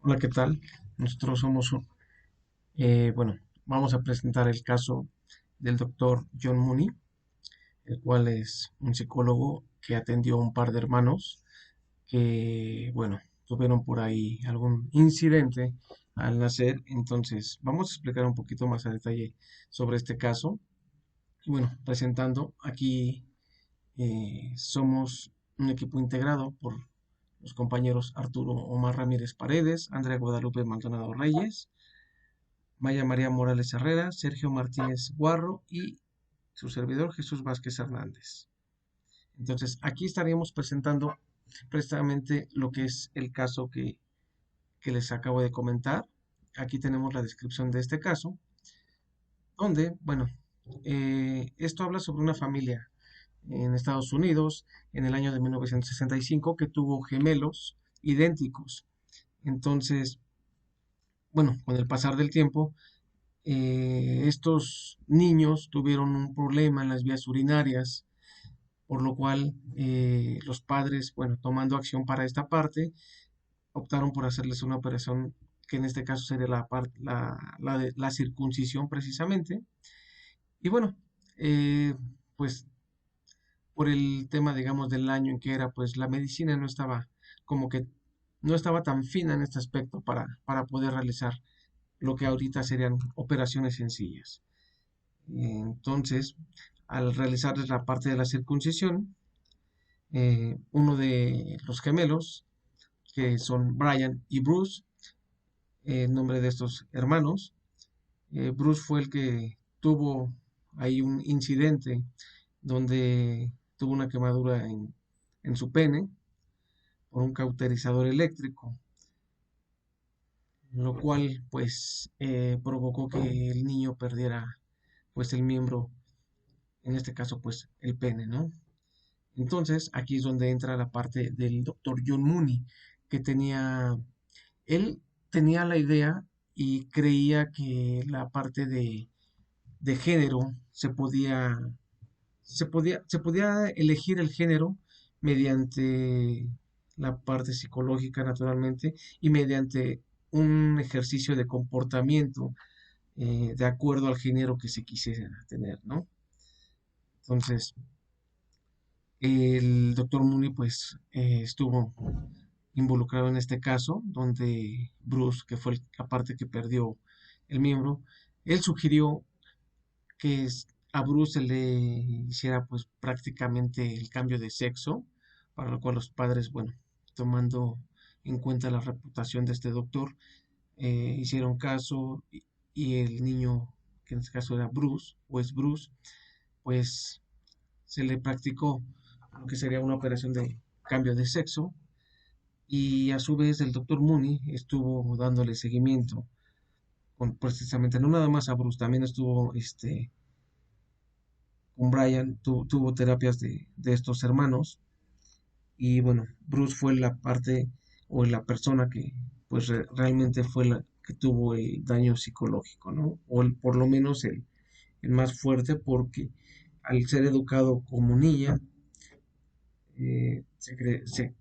Hola, ¿qué tal? Nosotros somos, bueno, vamos a presentar el caso del doctor John Mooney, el cual es un psicólogo que atendió a un par de hermanos que, bueno, tuvieron por ahí algún incidente al nacer. Entonces, vamos a explicar un poquito más a detalle sobre este caso. Y bueno, presentando, aquí somos un equipo integrado por los compañeros Arturo Omar Ramírez Paredes, Andrea Guadalupe Maldonado Reyes, Maya María Morales Herrera, Sergio Martínez Guarro y su servidor Jesús Vázquez Hernández. Entonces, aquí estaríamos presentando precisamente lo que es el caso que les acabo de comentar. Aquí tenemos la descripción de este caso, donde, bueno, esto habla sobre una familia en Estados Unidos en el año de 1965 que tuvo gemelos idénticos. Entonces, bueno, con el pasar del tiempo, estos niños tuvieron un problema en las vías urinarias, por lo cual los padres, bueno, tomando acción para esta parte, optaron por hacerles una operación que en este caso sería la circuncisión precisamente. Y bueno, eh, pues por el tema, digamos, del año en que era, pues la medicina no estaba como que no estaba tan fina en este aspecto para poder realizar lo que ahorita serían operaciones sencillas. Entonces, al realizarles la parte de la circuncisión, uno de los gemelos, que son Brian y Bruce, el nombre de estos hermanos, Bruce fue el que tuvo ahí un incidente donde tuvo una quemadura en su pene por un cauterizador eléctrico, lo cual pues provocó que el niño perdiera pues el miembro, en este caso pues el pene, ¿no? Entonces, aquí es donde entra la parte del doctor John Mooney, que él tenía la idea y creía que la parte de género se podía elegir el género mediante la parte psicológica, naturalmente, y mediante un ejercicio de comportamiento de acuerdo al género que se quisiera tener, ¿no? Entonces, el doctor Mooney pues estuvo involucrado en este caso, donde Bruce, que fue la parte que perdió el miembro, él sugirió que a Bruce se le hiciera pues prácticamente el cambio de sexo, para lo cual los padres, bueno, tomando en cuenta la reputación de este doctor, hicieron caso y el niño, que en este caso era Bruce, o es Bruce, pues se le practicó lo que sería una operación de cambio de sexo y a su vez el doctor Mooney estuvo dándole seguimiento precisamente no nada más a Bruce, también estuvo con Brian, tuvo terapias de estos hermanos y bueno, Bruce fue la parte o la persona que pues realmente fue la que tuvo el daño psicológico, ¿no? O por lo menos el más fuerte porque al ser educado como niña,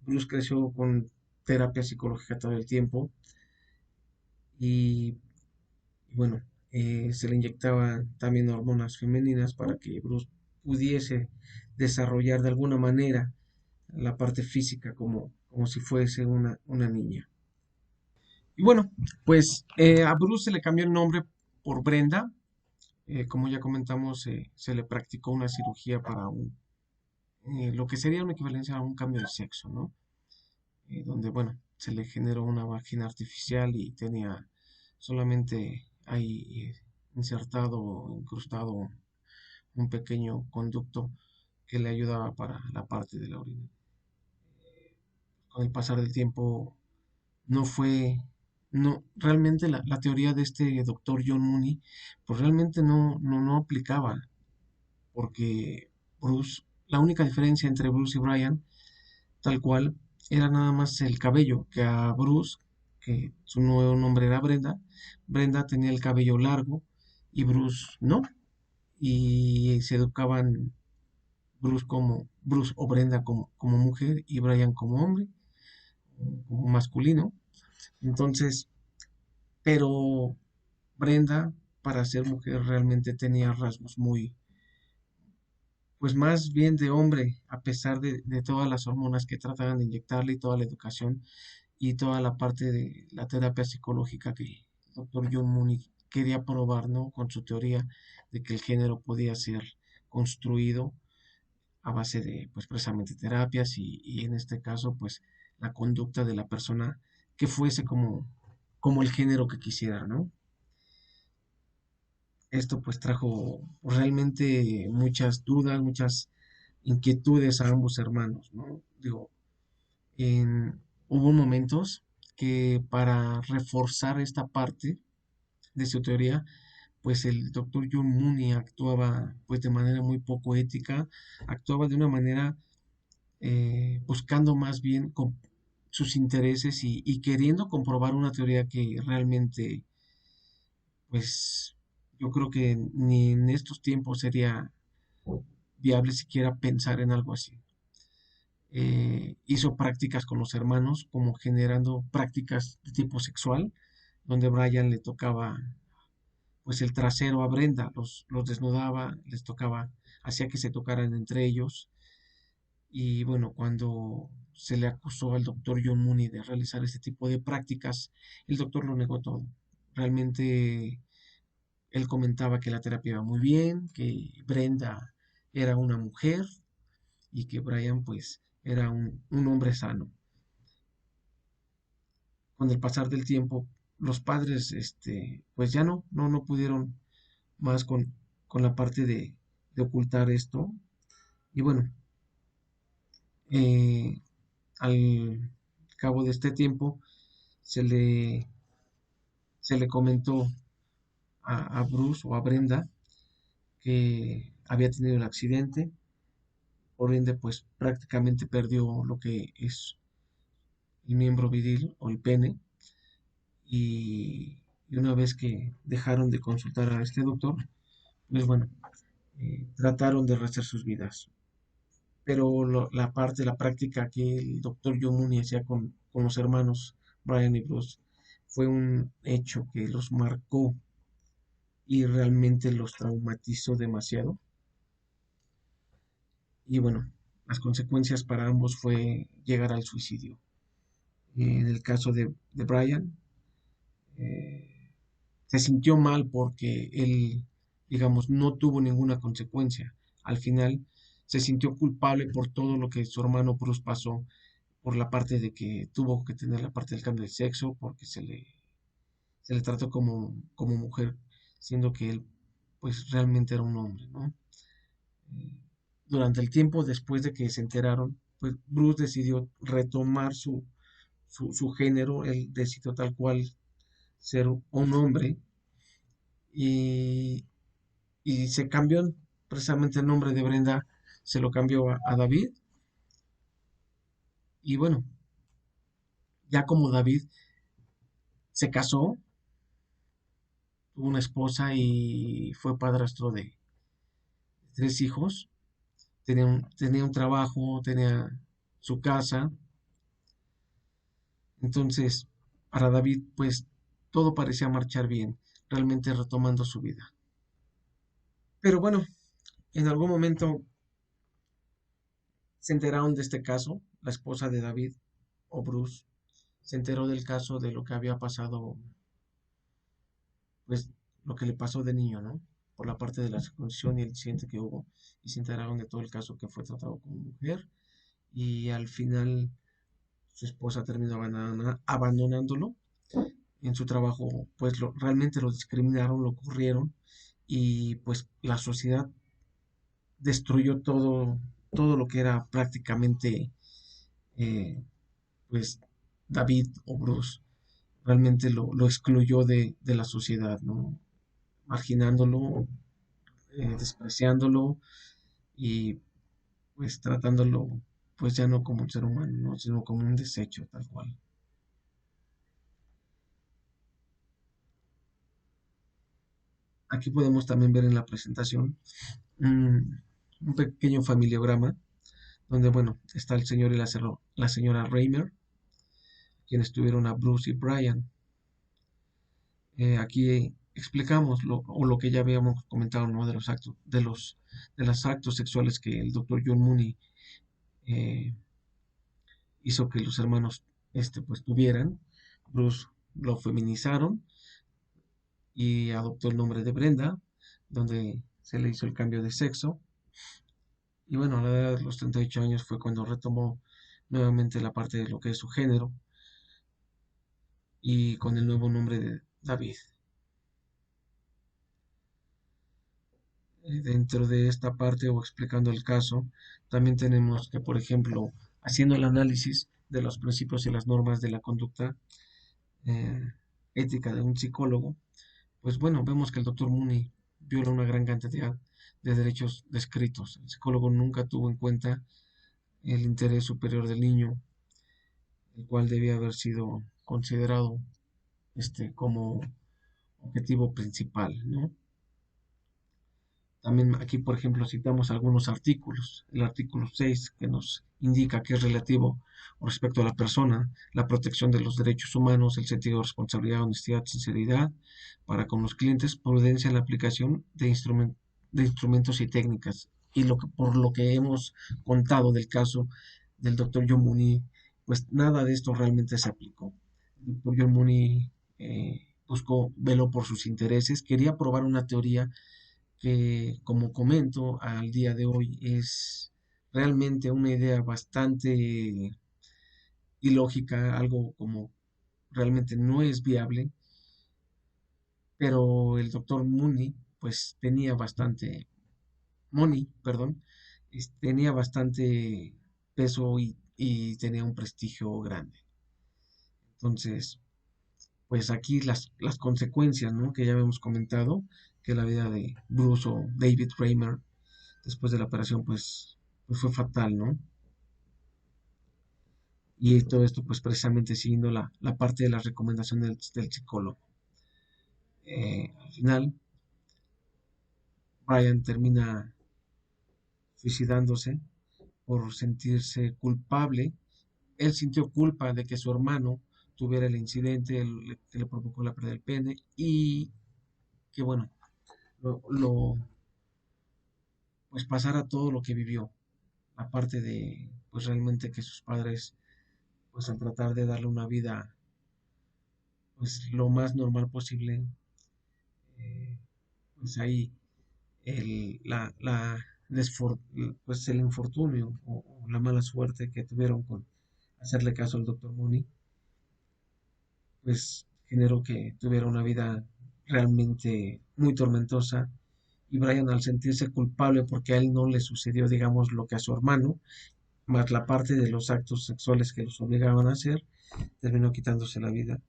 Bruce creció con terapia psicológica todo el tiempo y bueno, se le inyectaba también hormonas femeninas para que Bruce pudiese desarrollar de alguna manera la parte física como si fuese una niña. Y bueno, pues a Bruce se le cambió el nombre por Brenda. Como ya comentamos, se le practicó una cirugía para lo que sería una equivalencia a un cambio de sexo, ¿no? Donde, bueno, se le generó una vagina artificial y tenía solamente ahí insertado o incrustado un pequeño conducto que le ayudaba para la parte de la orina. Con el pasar del tiempo no fue, no, realmente la teoría de este doctor John Mooney, pues realmente no aplicaba, porque la única diferencia entre Bruce y Brian, tal cual, era nada más el cabello, que a Bruce, que su nuevo nombre era Brenda, Brenda tenía el cabello largo y Bruce no, y se educaban Bruce o Brenda como mujer y Brian como hombre, como masculino. Entonces, pero Brenda, para ser mujer, realmente tenía rasgos muy, pues más bien de hombre, a pesar de todas las hormonas que trataban de inyectarle y toda la educación y toda la parte de la terapia psicológica que el doctor John Mooney quería probar, ¿no? Con su teoría de que el género podía ser construido a base de, pues precisamente terapias y en este caso, pues la conducta de la persona que fuese como el género que quisiera, ¿no? Esto pues trajo realmente muchas dudas, muchas inquietudes a ambos hermanos, ¿no? Digo, hubo momentos que para reforzar esta parte de su teoría, pues el doctor John Mooney actuaba pues de manera muy poco ética, actuaba de una manera buscando más bien sus intereses y queriendo comprobar una teoría que realmente pues yo creo que ni en estos tiempos sería viable siquiera pensar en algo así. Hizo prácticas con los hermanos, como generando prácticas de tipo sexual, donde Brian le tocaba pues el trasero a Brenda, los desnudaba, les tocaba, hacía que se tocaran entre ellos. Y bueno, cuando se le acusó al doctor John Mooney de realizar este tipo de prácticas, el doctor lo negó todo. Realmente él comentaba que la terapia iba muy bien, que Brenda era una mujer y que Brian pues era un hombre sano. Con el pasar del tiempo, los padres pues ya no pudieron más con la parte de ocultar esto. Y bueno, eh, al cabo de este tiempo se le, se le comentó a Bruce o a Brenda que había tenido el accidente, por ende pues prácticamente perdió lo que es el miembro viril o el pene y una vez que dejaron de consultar a este doctor, pues bueno, trataron de rehacer sus vidas. Pero la parte, la práctica que el doctor John Mooney hacía con los hermanos Brian y Bruce fue un hecho que los marcó y realmente los traumatizó demasiado. Y bueno, las consecuencias para ambos fue llegar al suicidio. En el caso de Brian, eh, se sintió mal porque él, digamos, no tuvo ninguna consecuencia. Al final se sintió culpable por todo lo que su hermano Bruce pasó, por la parte de que tuvo que tener la parte del cambio de sexo, porque se le trató como mujer, siendo que él pues realmente era un hombre, ¿no? Eh, Durante el tiempo después de que se enteraron, pues Bruce decidió retomar su género, él decidió tal cual ser un hombre y, y se cambió precisamente el nombre de Brenda, se lo cambió a David y bueno, ya como David se casó, tuvo una esposa y fue padrastro de 3 hijos, tenía un trabajo, tenía su casa, entonces para David pues todo parecía marchar bien, realmente retomando su vida. Pero bueno, en algún momento se enteraron de este caso, la esposa de David o Bruce se enteró del caso de lo que había pasado, pues lo que le pasó de niño, ¿no? Por la parte de la circuncisión y el accidente que hubo, y se enteraron de todo el caso que fue tratado como mujer, y al final su esposa terminó abandonándolo en su trabajo, pues realmente lo discriminaron, lo corrieron, y pues la sociedad destruyó todo lo que era prácticamente, eh, pues, David o Bruce. Realmente lo excluyó de la sociedad, ¿no? Marginándolo, despreciándolo y pues tratándolo pues ya no como un ser humano, ¿no? Sino como un desecho tal cual. Aquí podemos también ver en la presentación un pequeño familiograma donde, bueno, está el señor y la señora Reimer, quienes tuvieron a Bruce y Brian. Aquí explicamos lo que ya habíamos comentado, ¿no? De los actos, de los actos sexuales que el doctor John Mooney eh, hizo que los hermanos pues tuvieran. Bruce lo feminizaron y adoptó el nombre de Brenda, donde se le hizo el cambio de sexo. Y bueno, a la edad de los 38 años fue cuando retomó nuevamente la parte de lo que es su género y con el nuevo nombre de David. Dentro de esta parte o explicando el caso, también tenemos que, por ejemplo, haciendo el análisis de los principios y las normas de la conducta eh, ética de un psicólogo, pues bueno, vemos que el doctor Mooney viola una gran cantidad de derechos descritos. El psicólogo nunca tuvo en cuenta el interés superior del niño, el cual debía haber sido considerado como objetivo principal, ¿no? También aquí, por ejemplo, citamos algunos artículos. El artículo 6 que nos indica que es relativo respecto a la persona, la protección de los derechos humanos, el sentido de responsabilidad, honestidad, sinceridad para con los clientes, prudencia en la aplicación de instrumentos y técnicas. Y por lo que hemos contado del caso del doctor John Mooney, pues nada de esto realmente se aplicó. El doctor John Mooney veló por sus intereses, quería probar una teoría que, como comento, al día de hoy es realmente una idea bastante ilógica, algo como realmente no es viable, pero el doctor Mooney, pues tenía bastante, Money, perdón, tenía bastante peso y tenía un prestigio grande. Entonces, pues aquí las consecuencias, ¿no? Que ya habíamos comentado, que la vida de Bruce o David Raymer después de la operación, pues fue fatal, ¿no? Y todo esto, pues precisamente siguiendo la parte de las recomendaciones del psicólogo. Al final, Brian termina suicidándose por sentirse culpable. Él sintió culpa de que su hermano tuviera el incidente que le provocó la pérdida del pene y que, bueno, pues pasara todo lo que vivió. Aparte de, pues realmente que sus padres, pues al tratar de darle una vida pues lo más normal posible, eh, pues ahí la pues el infortunio o la mala suerte que tuvieron con hacerle caso al doctor Mooney, pues generó que tuviera una vida realmente muy tormentosa. Y Brian, al sentirse culpable porque a él no le sucedió, digamos, lo que a su hermano, más la parte de los actos sexuales que los obligaban a hacer, terminó quitándose la vida.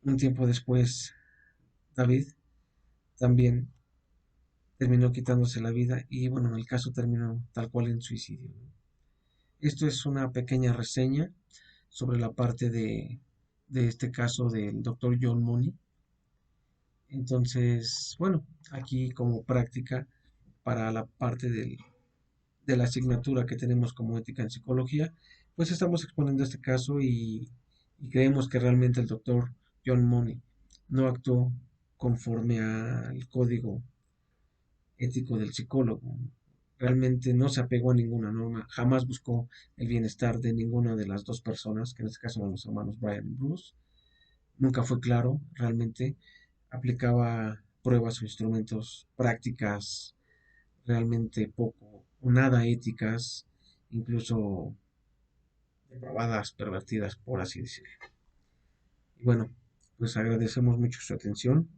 Un tiempo después, David también terminó quitándose la vida y bueno, el caso terminó tal cual en suicidio, ¿no? Esto es una pequeña reseña sobre la parte de este caso del doctor John Mooney. Entonces, bueno, aquí como práctica para la parte de la asignatura que tenemos como ética en psicología, pues estamos exponiendo este caso y creemos que realmente el doctor John Mooney no actuó conforme al código ético del psicólogo. Realmente no se apegó a ninguna norma, jamás buscó el bienestar de ninguna de las dos personas, que en este caso eran los hermanos Brian y Bruce. Nunca fue claro, realmente aplicaba pruebas o instrumentos prácticas realmente poco o nada éticas, incluso depravadas, pervertidas, por así decirlo. Y bueno, pues agradecemos mucho su atención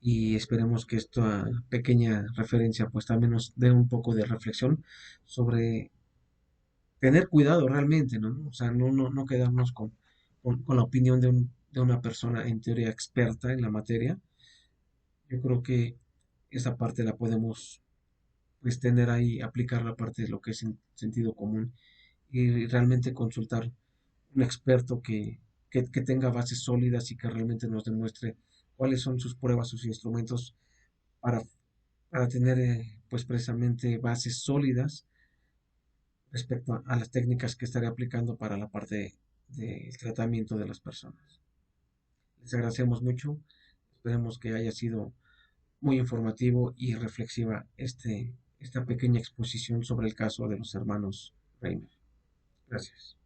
y esperemos que esta pequeña referencia pues también nos dé un poco de reflexión sobre tener cuidado realmente, ¿no? O sea, no quedarnos con la opinión de una persona en teoría experta en la materia. Yo creo que esa parte la podemos pues tener ahí, aplicar la parte de lo que es sentido común y realmente consultar un experto que tenga bases sólidas y que realmente nos demuestre cuáles son sus pruebas, sus instrumentos para, para tener pues precisamente bases sólidas respecto a las técnicas que estaré aplicando para la parte del tratamiento de las personas. Les agradecemos mucho, esperemos que haya sido muy informativo y reflexiva esta pequeña exposición sobre el caso de los hermanos Reimer. Gracias.